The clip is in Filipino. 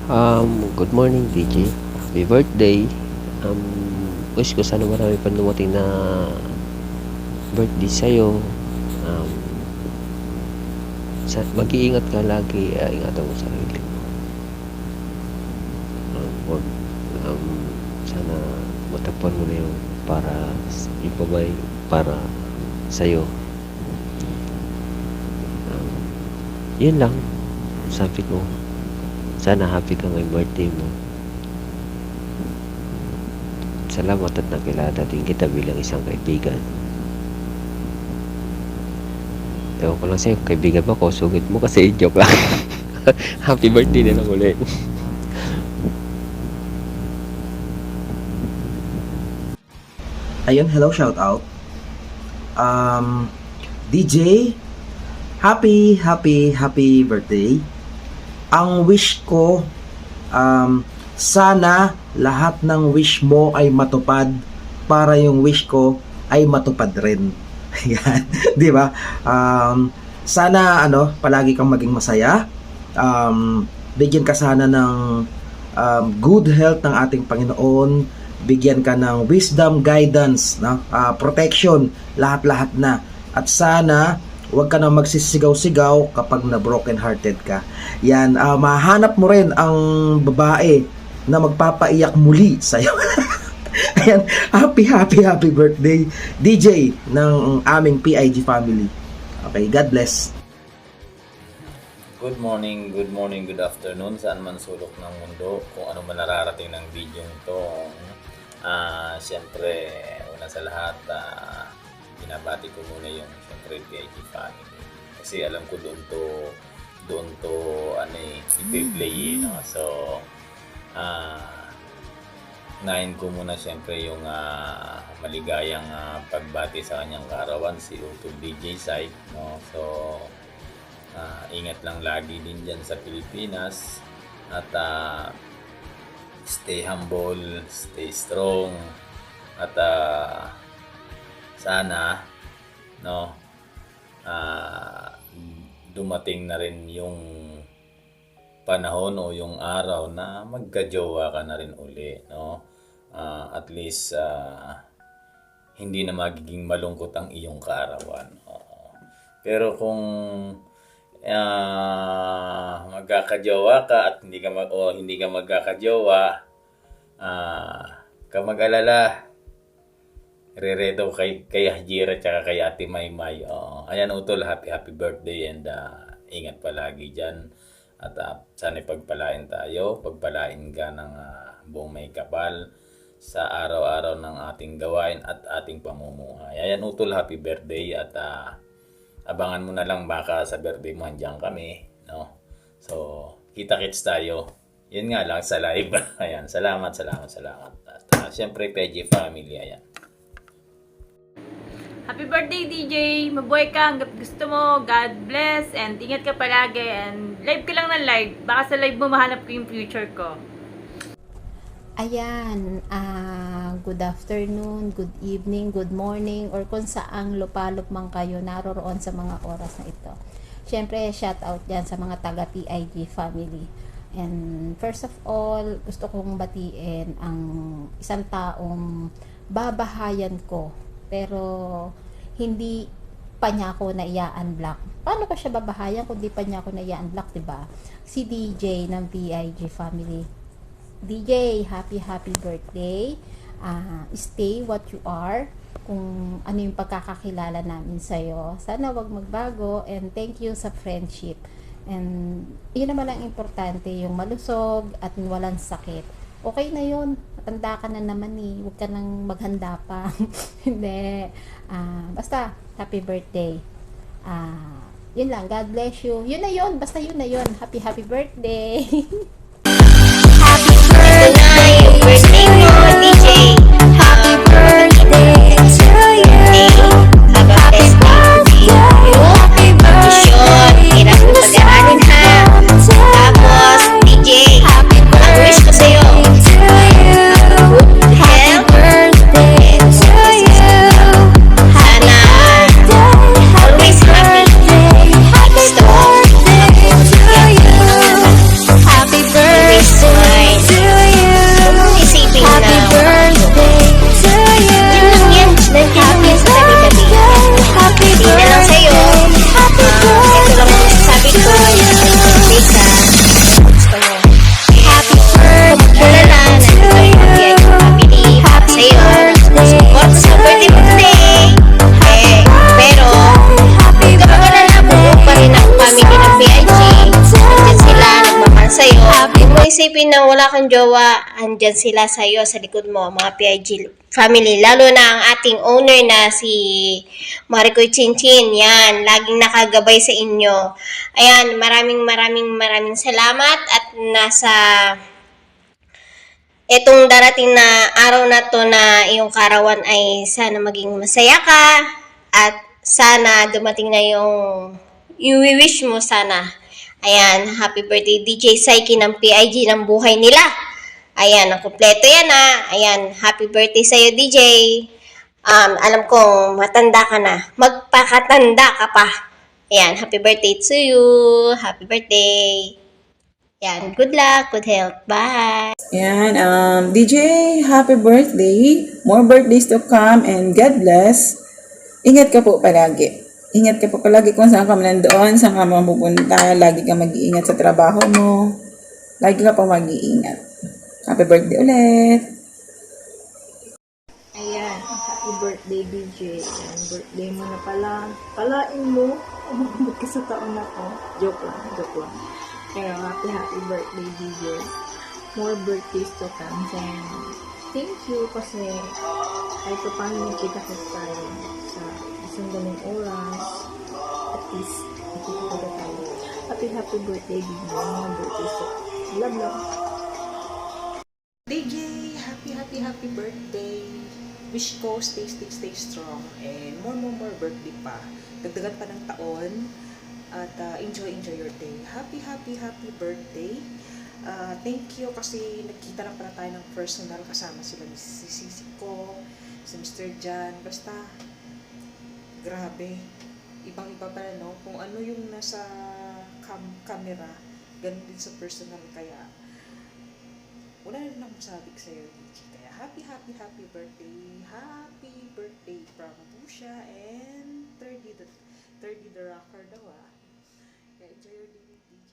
Good morning, DJ. Happy birthday. Um, Wish ko sana marami pa dumating na birthday sa'yo. Um, Mag-iingat ka lagi. Ingatan mo sarili mo. Wag, sana matagpuan mo na yung para ipabay para sa'yo. Yun lang. Sabi ko. Sana happy ka ngayong birthday mo. Salamat at nakilala din kita bilang isang kaibigan. Ewan ko lang sa'yo, kaibigan ba ko? Sugit mo kasi joke lang. Happy birthday na lang ulit. Ayun, hello, shout out. DJ, happy birthday. Ang wish ko, sana lahat ng wish mo ay matupad para yung wish ko ay matupad rin. Yan, di ba? Sana palagi kang maging masaya. Bigyan ka sana ng good health ng ating Panginoon. Bigyan ka ng wisdom, guidance, protection, lahat-lahat na. At sana huwag ka na magsisigaw-sigaw kapag na broken hearted ka. Yan, mahanap mo rin ang babae na magpapaiyak muli sa'yo. Ayan, happy birthday DJ ng aming PIG family. Okay, God bless. Good morning, good afternoon saan man sulok ng mundo, kung ano man nararating ng video nito. Siyempre, una sa lahat, binabati ko muna yung siyempre PIG family. Kasi alam ko doon to i-play, no? So, unahin ko muna siyempre yung maligayang pagbati sa kanyang kaarawan, si Utol DJ Sai, no? So, ingat lang lagi din dyan sa Pilipinas at stay humble, stay strong at sana dumating na rin yung panahon o yung araw na magka-jowa ka na rin uli, no? At least hindi na magiging malungkot ang iyong kaarawan. Pero kung magkakajowa ka at hindi ka magkakajowa, ka mag-alala. Reredo kay Hajira at kay Ate Maymay. Ayan, Utol, happy birthday and ingat palagi dyan. At sana pagpalain tayo, pagpalain ka ng buong may kapal sa araw-araw ng ating gawain at ating pamumuhay. Ayan, Utol, happy birthday at abangan mo na lang baka sa birthday mo handyan kami, no? So, kita-kits tayo. Yun nga lang sa live. Ayan, salamat. At syempre, PG family, ayan. Happy birthday, DJ! Mabuhay ka hanggat gusto mo. God bless. And ingat ka palagi. And live ka lang ng live. Baka sa live mo mahanap ko yung future ko. Ayan, good afternoon, good evening, good morning, or kung saang lupalop man kayo naroroon sa mga oras na ito. Siyempre, shout out dyan sa mga taga PIG family. And first of all, gusto kong batiin ang isang taong babahayan ko, pero hindi pa niya ako na-i-unblock. Paano ko siya babahayan kung di pa niya ako na-i-unblock, diba? Si DJ ng PIG family. DJ, happy birthday. Stay what you are. Kung ano yung pagkakakilala namin sa'yo. Sana wag magbago. And thank you sa friendship. And yun naman ang importante. Yung malusog at walang sakit. Okay na yun. Matanda ka na naman eh. Huwag ka nang maghanda pa. Hindi. Basta, happy birthday. Yun lang. God bless you. Yun na yun. Basta yun na yun. Happy birthday. Birthday mo, DJ. Happy birthday to you. Happy birthday. Mission, hirap na pag-aanin ha. Tapos, DJ, ang wish ko sa'yo, health, sana always happy, strong. Happy birthday. isipin na wala kang jowa, andyan sila sa'yo sa likod mo, mga PIG family. Lalo na ang ating owner na si Maricoy Chinchin. Yan, laging nakagabay sa inyo. Ayan, maraming salamat at nasa itong darating na araw na to na iyong karawan ay sana maging masaya ka at sana dumating na yung wish mo sana. Ayan, happy birthday DJ Psyche ng PIG ng buhay nila. Ayan, ang kompleto yan Ayan, happy birthday sa'yo DJ. Alam kong matanda ka na. Magpakatanda ka pa. Ayan, happy birthday to you. Happy birthday. Ayan, good luck, good health. Bye. Yan, DJ, happy birthday. More birthdays to come and God bless. Ingat ka po palagi. Ingat ka po palagi kung saan ka man nandoon, saan ka man pupunta. Lagi ka mag-iingat sa trabaho mo. Lagi ka po mag-iingat. Happy birthday ulit. Ayan, happy birthday DJ. Ayan, birthday mo na pala. Palain mo. Umabot ka sa taon na to. Joke lang. Pero happy birthday DJ. More birthdays to come. And thank you kasi kahit pa paano nakita ko tayo sa isang ganung oras. At least, nakikita ko tayo. Happy birthday DJ. More birthdays to come. Love. DJ, happy birthday. Wish ko stay strong and more birthday pa. Dagdagan pa ng taon at enjoy your day. Happy birthday. Thank you kasi nagkita na pala tayo ng personal kasama sila ni si Sisi ko, si Mr. Jan. Basta grabe. Ibang-iba pala no kung ano yung nasa camera, ganun din sa personal kaya wala na rin akong masabi sa'yo, DJ. Kaya happy birthday. Happy birthday from Busha and 30 the rocker daw Kaya enjoy your day, DJ.